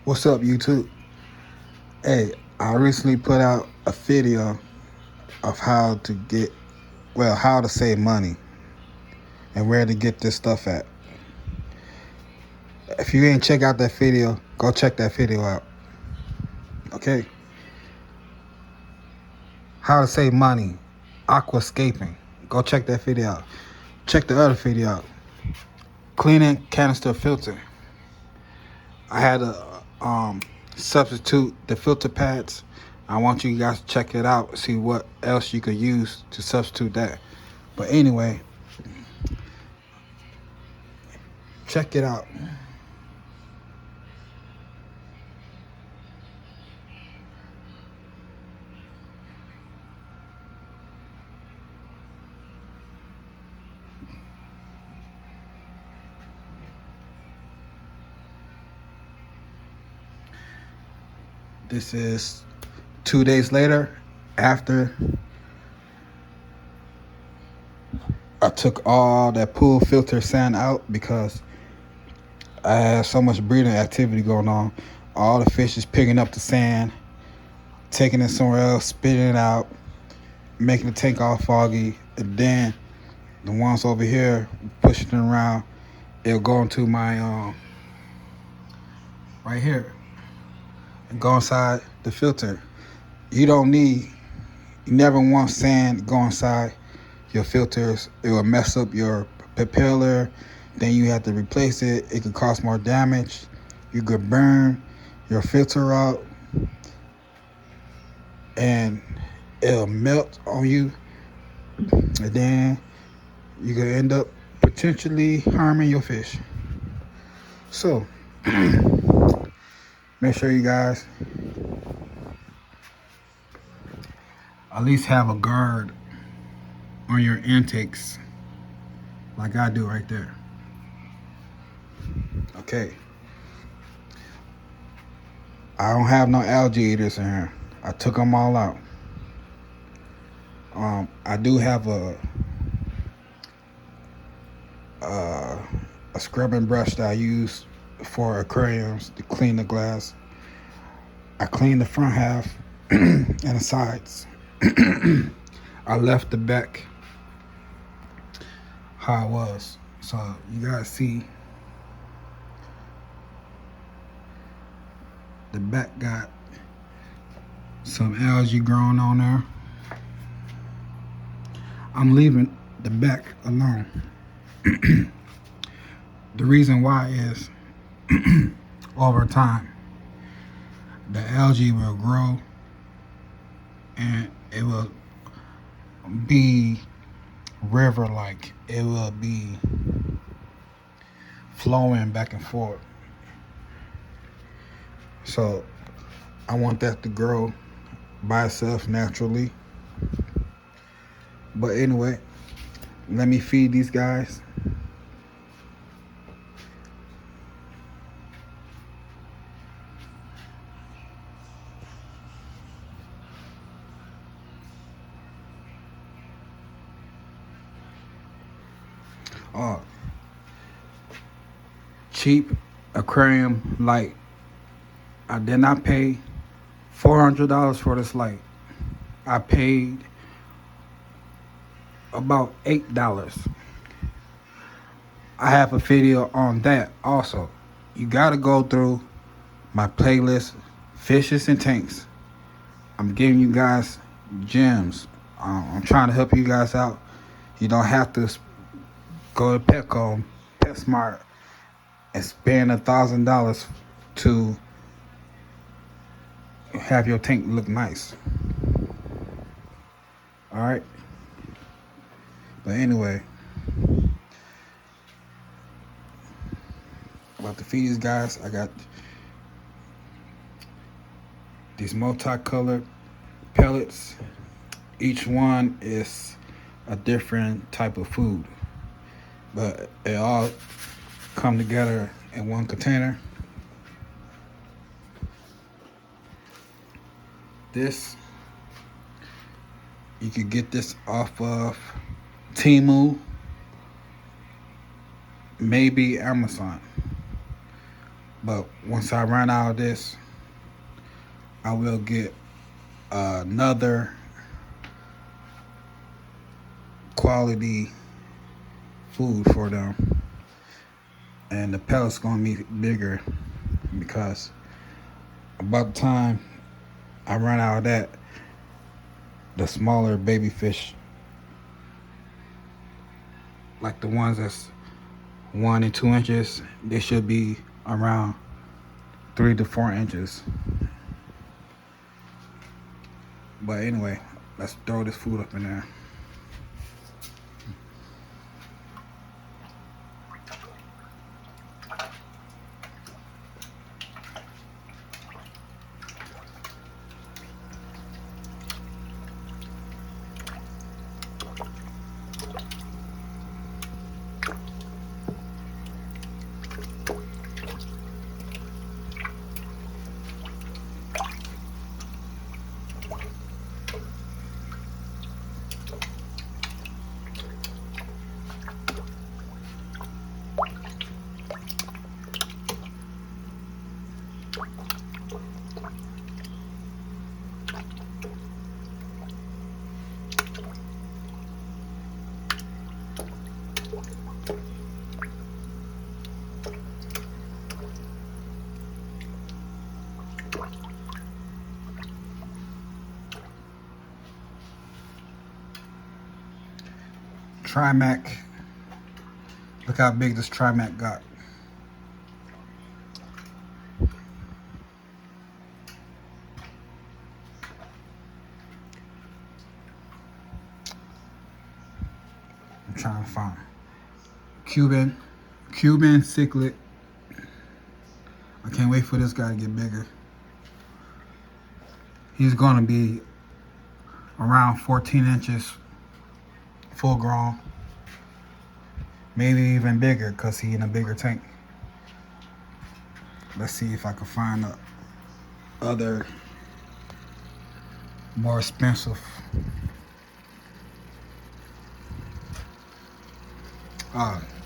What's up, YouTube? Hey, I recently put out a video of how to save money and where to get this stuff at. If you ain't check out that video, go check that video out. Okay? How to save money, aquascaping. Go check that video out. Check the other video out. Cleaning canister filter. I had to substitute the filter pads. I want you guys to check it out, see what else you could use to substitute that. But anyway, check it out. This is 2 days later after I took all that pool filter sand out because I had so much breeding activity going on. All the fish is picking up the sand, taking it somewhere else, spitting it out, making the tank all foggy, and then the ones over here pushing it around, it'll go into my right here and go inside the filter. You never want sand go inside your filters. It will mess up your propeller. Then you have to replace it. It could cause more damage. You could burn your filter out and it'll melt on you. And then you could end up potentially harming your fish. So, make sure you guys at least have a guard on your intakes like I do right there. Okay. I don't have no algae eaters in here. I took them all out. I do have a scrubbing brush that I use for aquariums to clean the glass. I cleaned the front half and the sides. I left the back how it was, so you guys see the back got some algae growing on there. I'm leaving the back alone. The reason why is over time the algae will grow and it will be river-like. It will be flowing back and forth. So I want that to grow by itself naturally. But anyway, let me feed these guys. Cheap aquarium light. I did not pay $400 for this light. I paid about $8. I have a video on that also. You gotta go through my playlist, Fishes and Tanks. I'm giving you guys gems. I'm trying to help you guys out. You don't have to go to Petco, PetSmart, and spend $1,000 to have your tank look nice. All right. But anyway, about to feed these guys. I got these multicolored pellets. Each one is a different type of food, but they all come together in one container. This, you could get this off of Temu, maybe Amazon. But once I run out of this, I will get another quality food for them, and the pellet's gonna be bigger because about the time I run out of that, the smaller baby fish, like the ones that's 1 and 2 inches, they should be around 3 to 4 inches. But anyway, let's throw this food up in there. Trimac. Look how big this Trimac got. I'm trying to find Cuban cichlid. I can't wait for this guy to get bigger. He's gonna be around 14 inches full grown, maybe even bigger because he's in a bigger tank. Let's see if I can find other more expensive.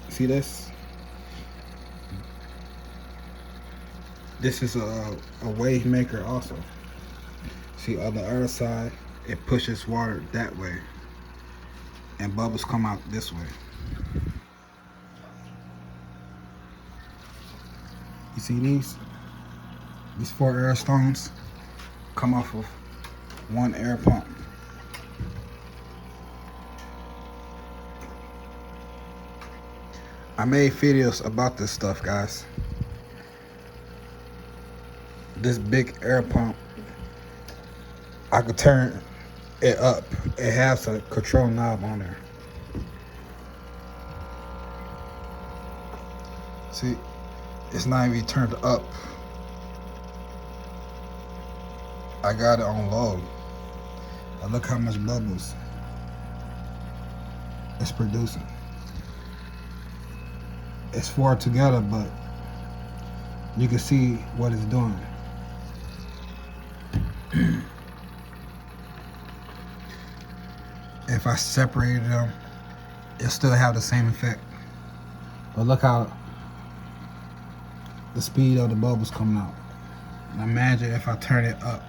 See this? This is a wave maker also. See, on the other side, it pushes water that way, and bubbles come out this way. You see these? These 4 air stones come off of 1 air pump. I made videos about this stuff, guys. This big air pump, I could turn it up. It has a control knob on there. See, it's not even turned up. I got it on low. And look how much bubbles it's producing. It's 4 together, but you can see what it's doing. If I separated them, it'll still have the same effect. But look how the speed of the bubbles coming out. Now imagine if I turn it up.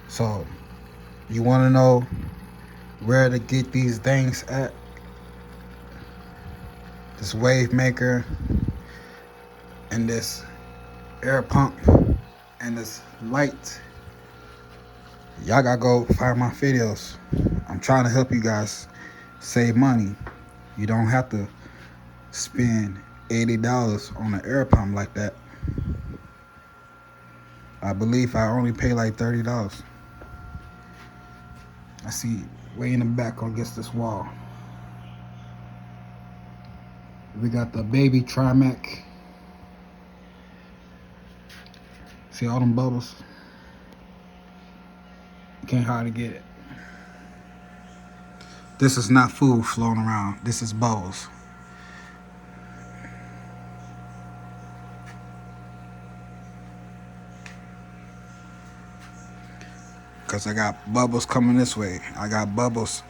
So, you want to know where to get these things at? This wave maker and this air pump and this light. Y'all gotta go find my videos. I'm trying to help you guys save money. You don't have to spend $80 on an air pump like that. I believe I only pay like $30. I see way in the back against this wall. We got the baby Trimac. See all them bubbles? You can't hardly get it. This is not food floating around. This is bubbles. Because I got bubbles coming this way. I got bubbles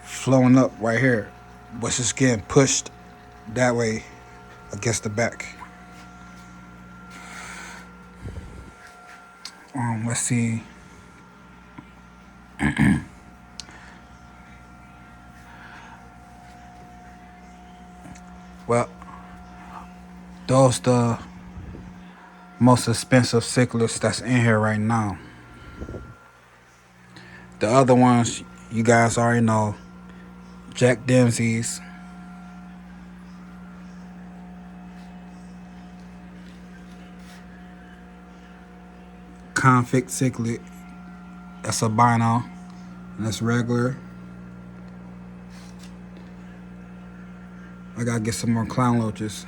flowing up right here. But it's getting pushed that way against the back. Let's see. Well, those the most expensive cichlids that's in here right now. The other ones you guys already know. Jack Dempsey's, convict cichlid, that's albino, and that's regular. I gotta get some more clown loaches.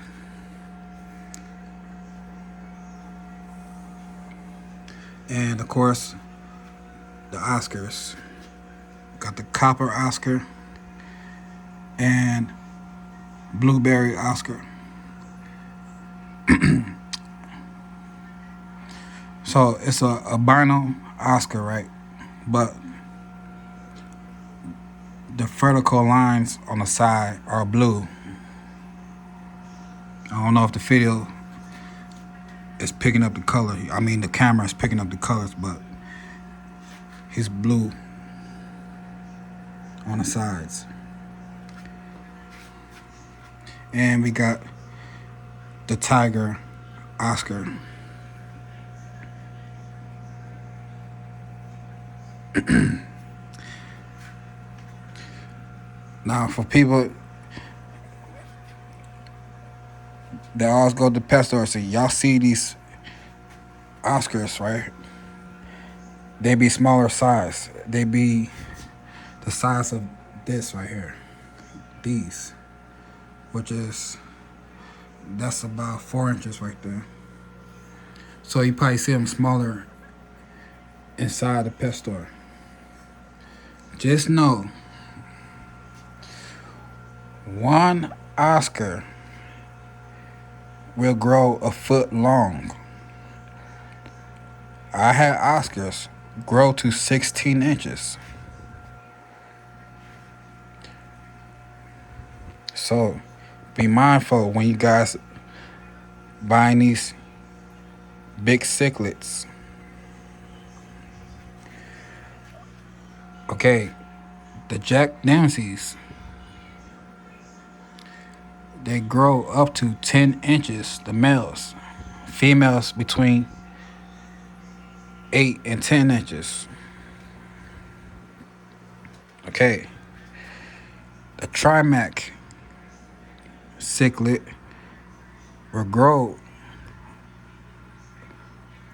And of course, the Oscars. Got the copper Oscar and blueberry Oscar. So it's a albino Oscar, right? But the vertical lines on the side are blue. I don't know if the video is picking up the color. I mean, the camera is picking up the colors, but he's blue on the sides. And we got the tiger Oscar. Now, for people that always go to the pet store and say, y'all see these Oscars, right? They be smaller size. They be the size of this right here. These. Which is, that's about 4 inches right there. So you probably see them smaller inside the pet store. Just know, one Oscar will grow a foot long. I had Oscars grow to 16 inches. So be mindful when you guys buying these big cichlids. Okay, the Jack Dempsey's, they grow up to 10 inches, the males. Females between 8 and 10 inches. Okay, the Trimac cichlid will grow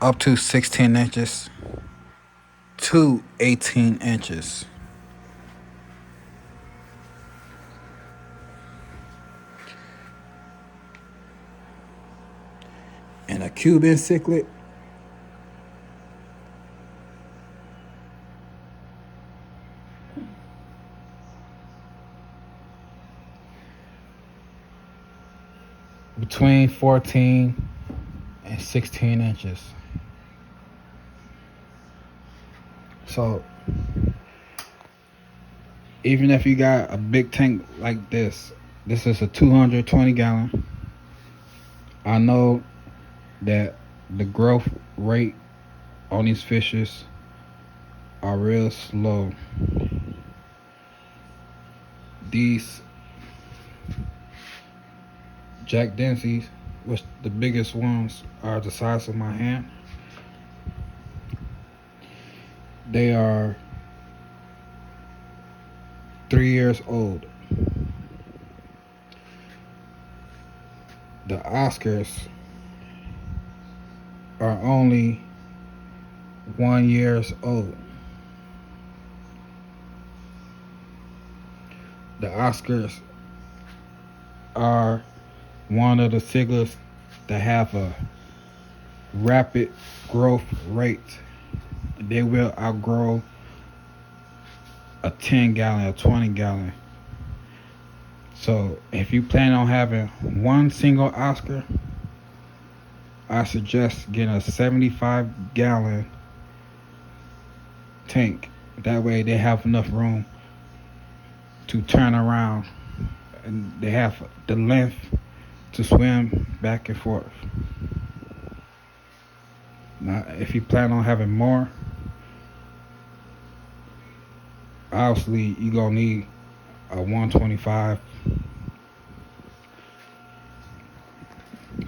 up to 16 inches to 18 inches. And a Cuban cichlid between 14 and 16 inches. So even if you got a big tank like this is a 220 gallon. I know that the growth rate on these fishes are real slow. These Jack Dempsey's, which the biggest ones are the size of my hand, they are 3 years old. The Oscars are only 1 year old. The Oscars are one of the cichlids that have a rapid growth rate. They will outgrow a 10 gallon, a 20 gallon. So if you plan on having one single Oscar, I suggest getting a 75 gallon tank. That way they have enough room to turn around and they have the length to swim back and forth. Now, if you plan on having more, obviously you're gonna need a 125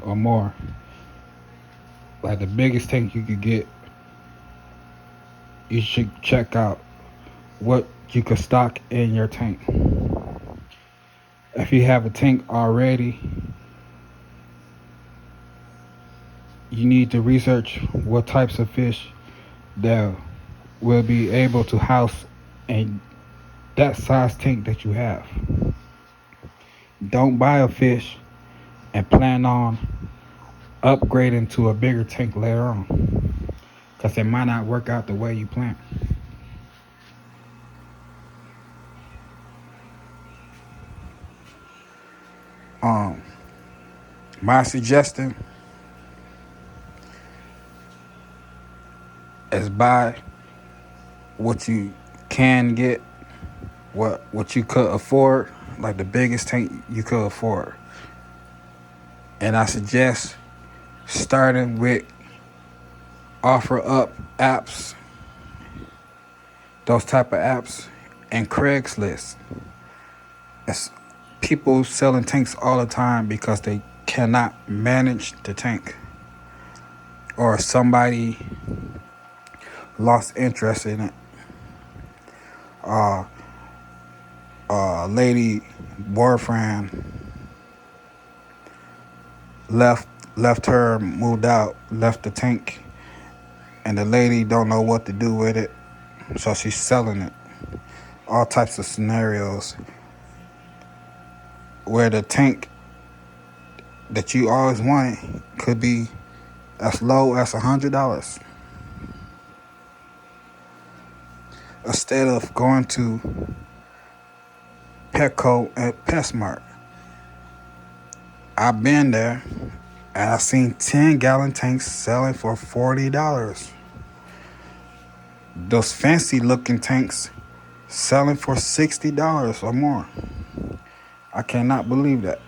or more. Like the biggest tank you could get, you should check out what you could stock in your tank. If you have a tank already, you need to research what types of fish that will be able to house in that size tank that you have. Don't buy a fish and plan on upgrading to a bigger tank later on, because it might not work out the way you plan. My suggestion is buy what you can get, what you could afford, like the biggest tank you could afford. And I suggest starting with offer up apps, those type of apps, and Craigslist. It's people selling tanks all the time because they cannot manage the tank, or somebody lost interest in it. Lady boyfriend left her, moved out, left the tank, and the lady don't know what to do with it, so she's selling it. All types of scenarios where the tank that you always wanted could be as low as $100. Instead of going to Petco and PetSmart. I've been there and I've seen 10-gallon tanks selling for $40. Those fancy looking tanks selling for $60 or more. I cannot believe that.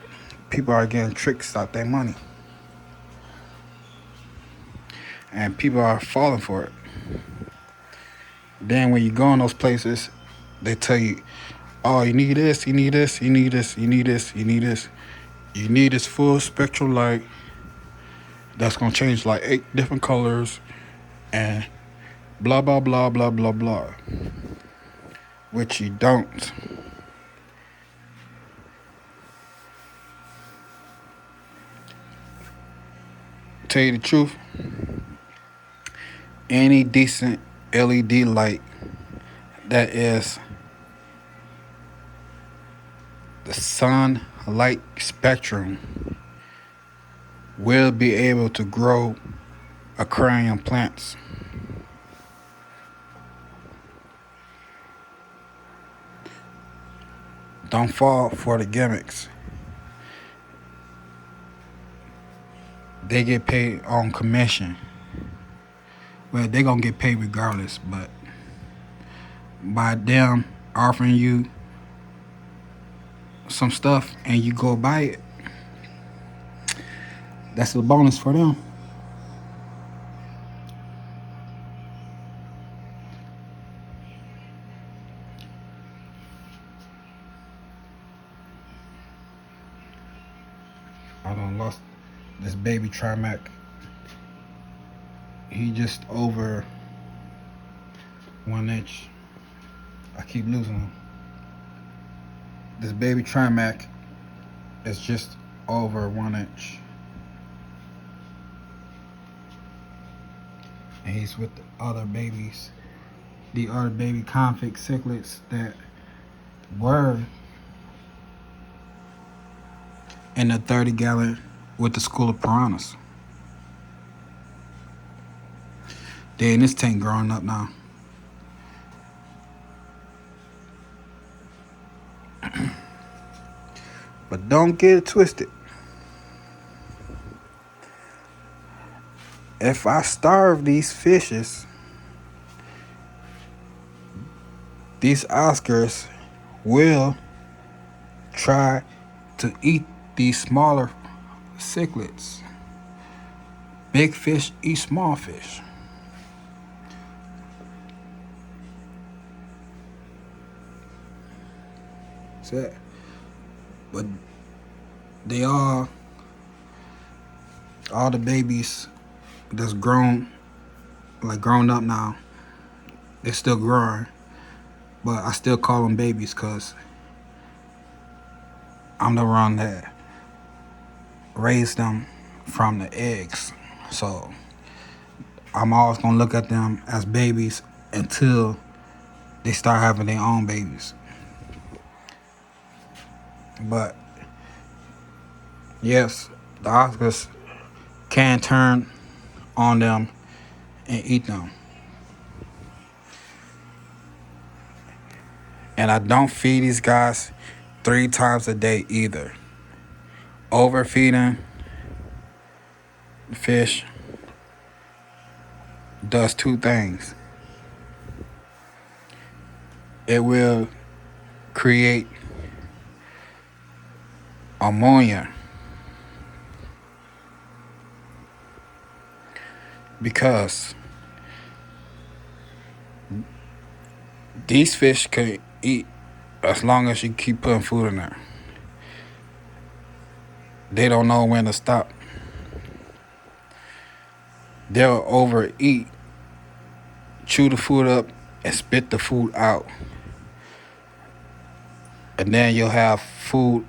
People are getting tricks out their money. And people are falling for it. Then when you go in those places, they tell you, oh, you need this, you need this, you need this, you need this, you need this. You need this full spectral light that's going to change like 8 different colors and blah, blah, blah, blah, blah, blah. Which you don't. Tell you the truth, any decent LED light that is the sunlight spectrum will be able to grow aquarium plants. Don't fall for the gimmicks. They get paid on commission. Well, they're going to get paid regardless, but by them offering you some stuff and you go buy it, that's a bonus for them. I done lost this baby Trimac. He just over 1 inch. I keep losing him. This baby Trimac is just over 1 inch. And he's with the other babies. The other baby convict cichlids that were in the 30-gallon with the school of piranhas. They're in this tank growing up now. But don't get it twisted. If I starve these fishes, these Oscars will try to eat these smaller cichlids. Big fish eat small fish. So, but they all the babies that's grown up now, they're still growing, but I still call them babies because I'm the one that raised them from the eggs. So I'm always gonna look at them as babies until they start having their own babies. But yes, the Oscars can turn on them and eat them. And I don't feed these guys 3 times a day either. Overfeeding fish does 2 things. It will create ammonia because these fish can eat as long as you keep putting food in there. They don't know when to stop. They'll overeat, chew the food up, and spit the food out. And then you'll have food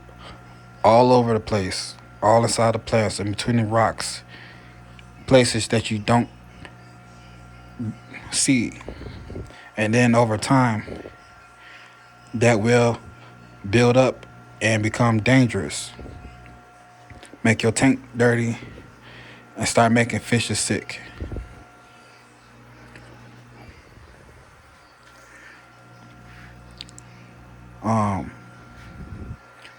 all over the place, all inside the plants, in between the rocks, places that you don't see. And then over time, that will build up and become dangerous. Make your tank dirty and start making fishes sick.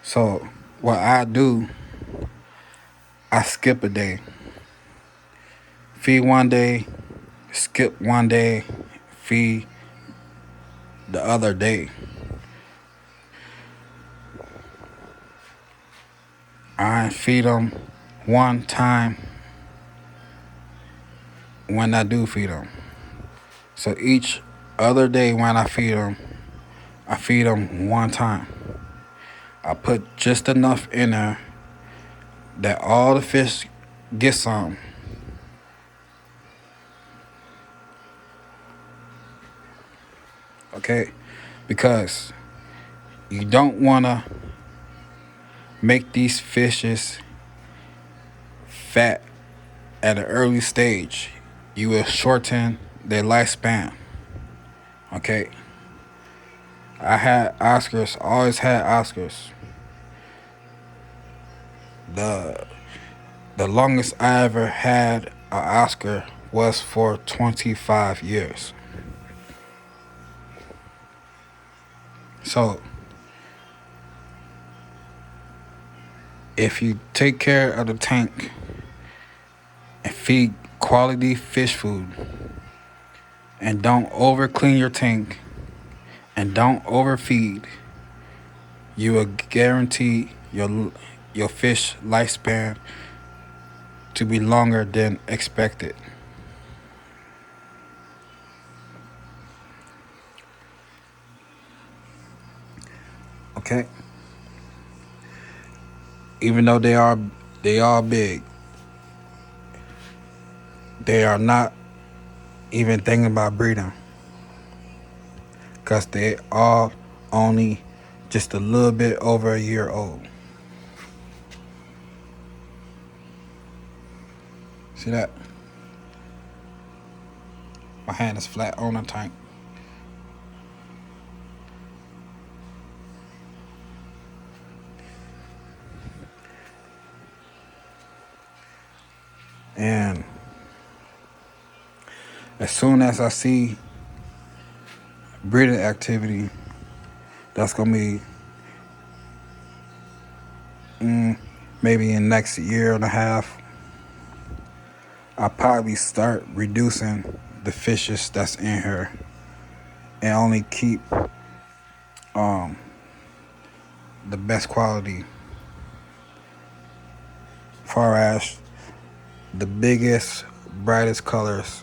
So what I do, I skip a day. Feed one day, skip one day, feed the other day. I feed them one time when I do feed them. So each other day when I feed them one time. I put just enough in there that all the fish get some. Okay? Because you don't want to make these fishes fat at an early stage. You will shorten their lifespan. Okay? I had Oscars, always had Oscars. The longest I ever had an Oscar was for 25 years. So, if you take care of the tank and feed quality fish food and don't over clean your tank and don't overfeed, you will guarantee your fish lifespan to be longer than expected. Okay? Even though they are big, they are not even thinking about breeding, because they are only just a little bit over a year old. See that? My hand is flat on the tank. And as soon as I see breeding activity, that's going to be maybe in next year and a half, I'll probably start reducing the fishes that's in here and only keep the best quality far as the biggest, brightest colors.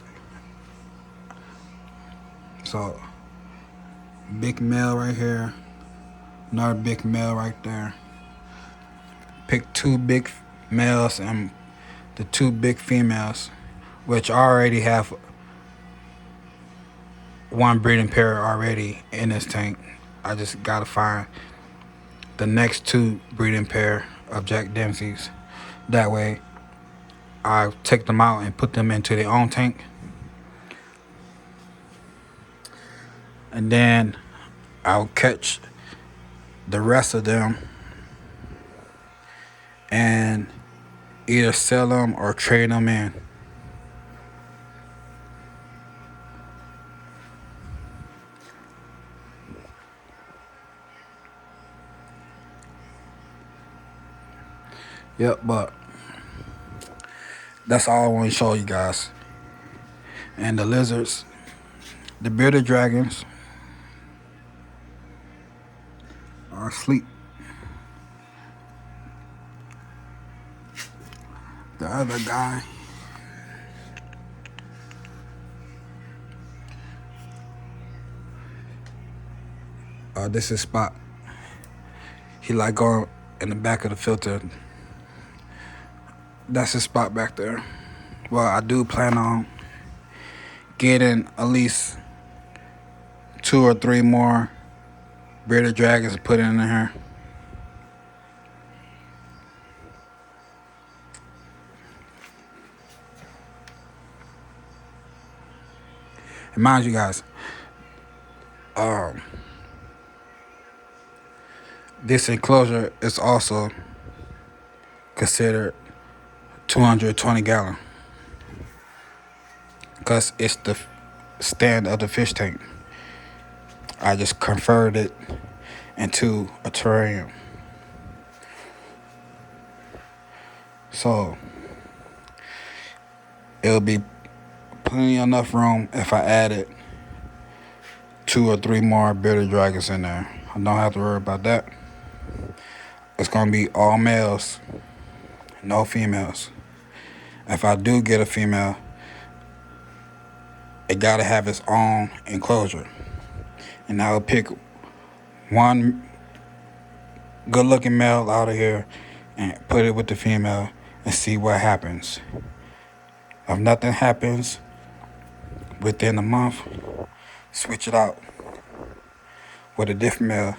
So, big male right here, another big male right there. Pick 2 big males and the 2 big females, which I already have 1 breeding pair already in this tank. I just gotta find the next 2 breeding pair of Jack Dempsey's. That way, I take them out and put them into their own tank. And then I'll catch the rest of them and either sell them or trade them in. Yep, but that's all I want to show you guys. And the lizards, the bearded dragons are asleep. The other guy, this is Spot. He like going in the back of the filter. That's his spot back there. Well, I do plan on getting at least 2 or 3 more bearded dragons to put in here. And mind you guys, this enclosure is also considered 220 gallon because it's the stand of the fish tank. I just converted it into a terrarium. So it'll be plenty enough room if I added 2 or 3 more bearded dragons in there. I don't have to worry about that. It's gonna be all males, no females. If I do get a female, it gotta have its own enclosure. And I'll pick 1 good looking male out of here and put it with the female and see what happens. If nothing happens within a month, switch it out with a different male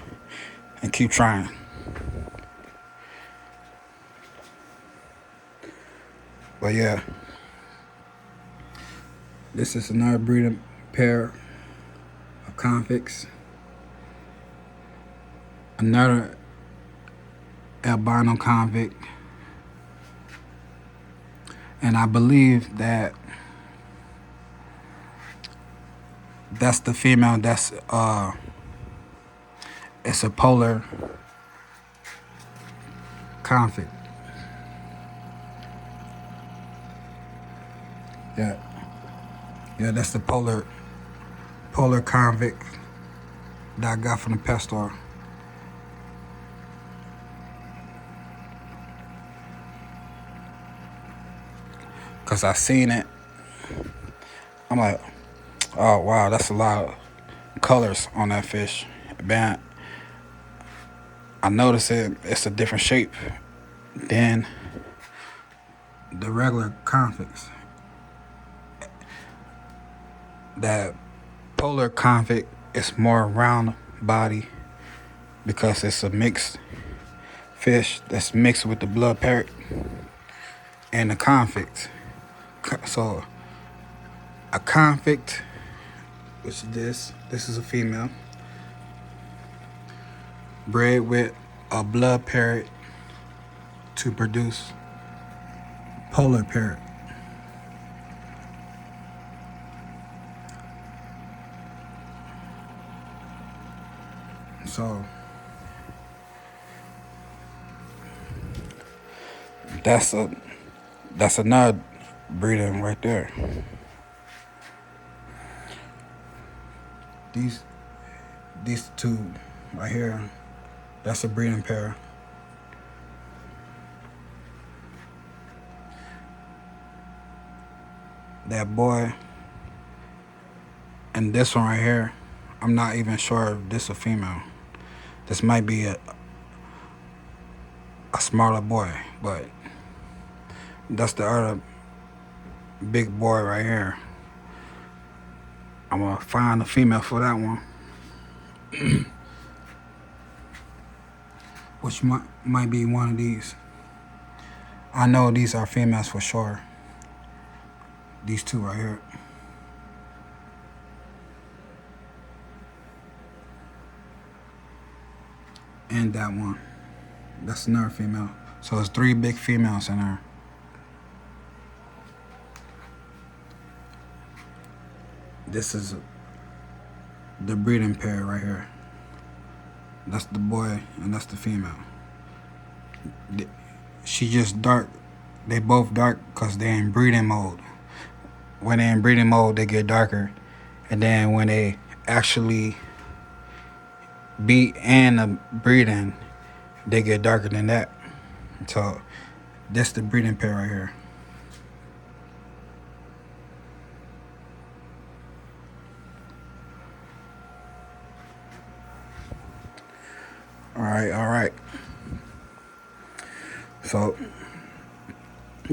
and keep trying. But yeah, this is another breeding pair of convicts. Another albino convict. And I believe that that's the female. That's it's a polar convict. Yeah, that's the polar convict that I got from the pet store. Cause I seen it. I'm like, oh wow, that's a lot of colors on that fish. Man, I noticed it's a different shape than the regular convicts. That polar convict is more round body because it's a mixed fish that's mixed with the blood parrot and the convict. So a convict, which is this is a female, bred with a blood parrot to produce polar parrot. So that's another breeding right there. These 2 right here, that's a breeding pair. that boy, and this one right here, I'm not even sure if this is a female. This might be a smaller boy, but that's the other big boy right here. I'm gonna find a female for that one, which might be one of these. I know these are females for sure. These two right here. And that one. That's another female. So it's 3 big females in there. This is the breeding pair right here. That's the boy and that's the female. She just dark. They both dark because they're in breeding mode. When they're in breeding mode, they get darker. And then when they actually be in breeding, they get darker than that. So that's the breeding pair right here. All right. So,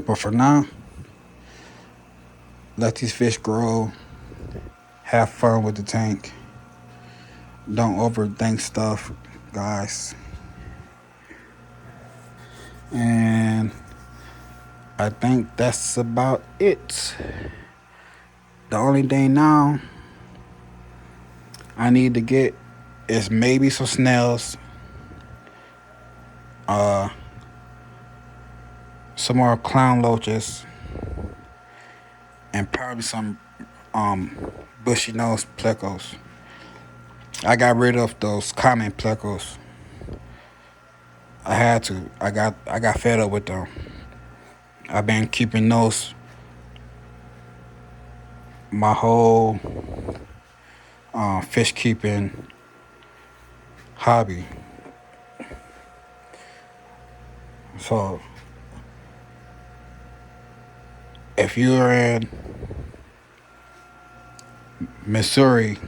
but for now, let these fish grow. Have fun with the tank. Don't overthink stuff, guys. And I think that's about it. The only thing now I need to get is maybe some snails, some more clown loaches, and probably some bushy nose plecos. I got rid of those common plecos. I had to. I got fed up with them. I've been keeping those my whole fish keeping hobby. So if you're in Missouri,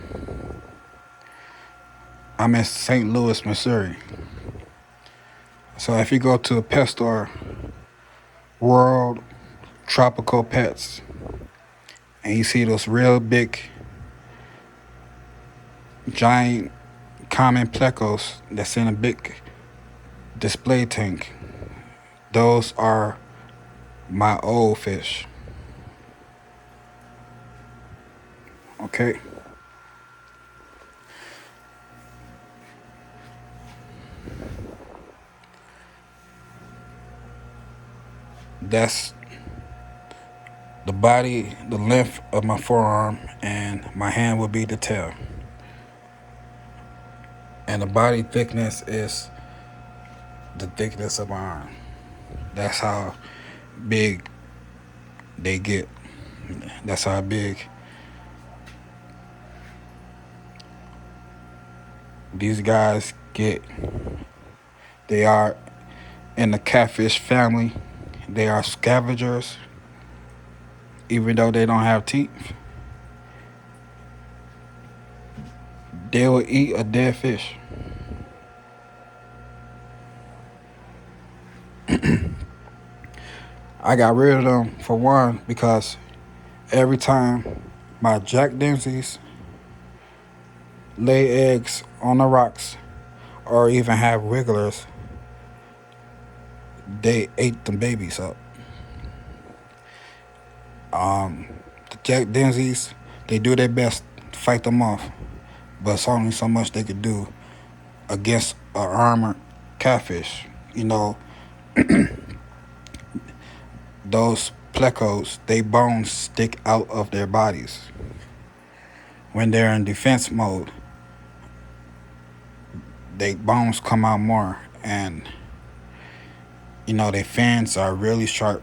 I'm in St. Louis, Missouri. So if you go to a pet store, World Tropical Pets, and you see those real big, giant common plecos that's in a big display tank, those are my old fish. Okay? That's the body, the length of my forearm, and my hand will be the tail. And the body thickness is the thickness of my arm. That's how big they get. That's how big these guys get. They are in the catfish family. They are scavengers, even though they don't have teeth. They will eat a dead fish. I got rid of them for one because every time my Jack Dempseys lay eggs on the rocks or even have wigglers, they ate the babies up. The Jack Dempseys, they do their best to fight them off, but it's only so much they could do against an armored catfish. You know, those plecos, they bones stick out of their bodies. When they're in defense mode, their bones come out more, and you know, their fins are really sharp.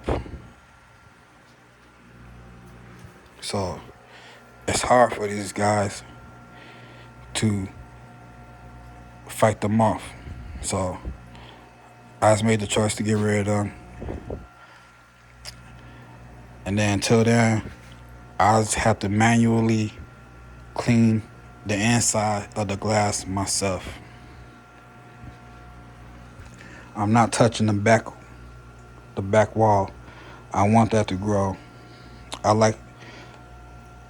So it's hard for these guys to fight them off. So I just made the choice to get rid of them. And then until then, I just have to manually clean the inside of the glass myself. I'm not touching the back wall. I want that to grow. I like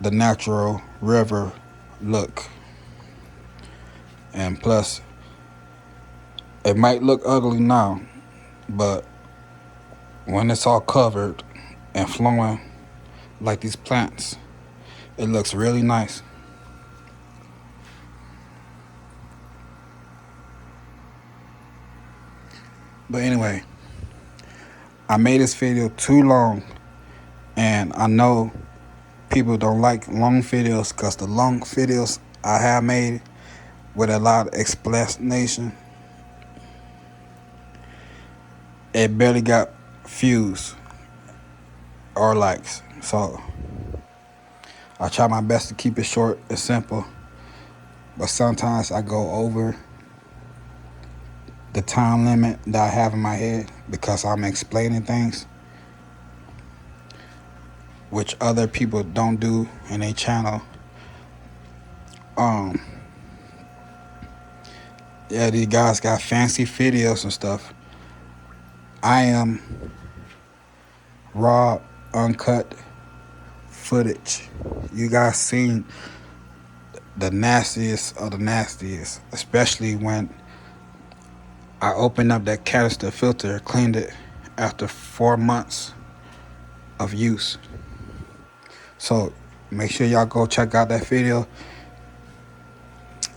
the natural river look. And plus, it might look ugly now, but when it's all covered and flowing like these plants, it looks really nice. But anyway, I made this video too long, and I know people don't like long videos because the long videos I have made with a lot of explanation, it barely got views or likes. So I try my best to keep it short and simple, but sometimes I go over the time limit that I have in my head because I'm explaining things which other people don't do in their channel. Yeah, these guys got fancy videos and stuff. I am raw, uncut footage. You guys seen the nastiest of the nastiest, especially when I opened up that canister filter, cleaned it after 4 months of use. So make sure y'all go check out that video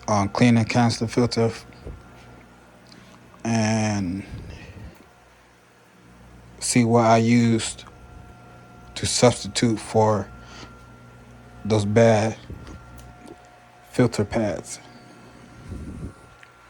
on cleaning canister filter and see what I used to substitute for those bad filter pads.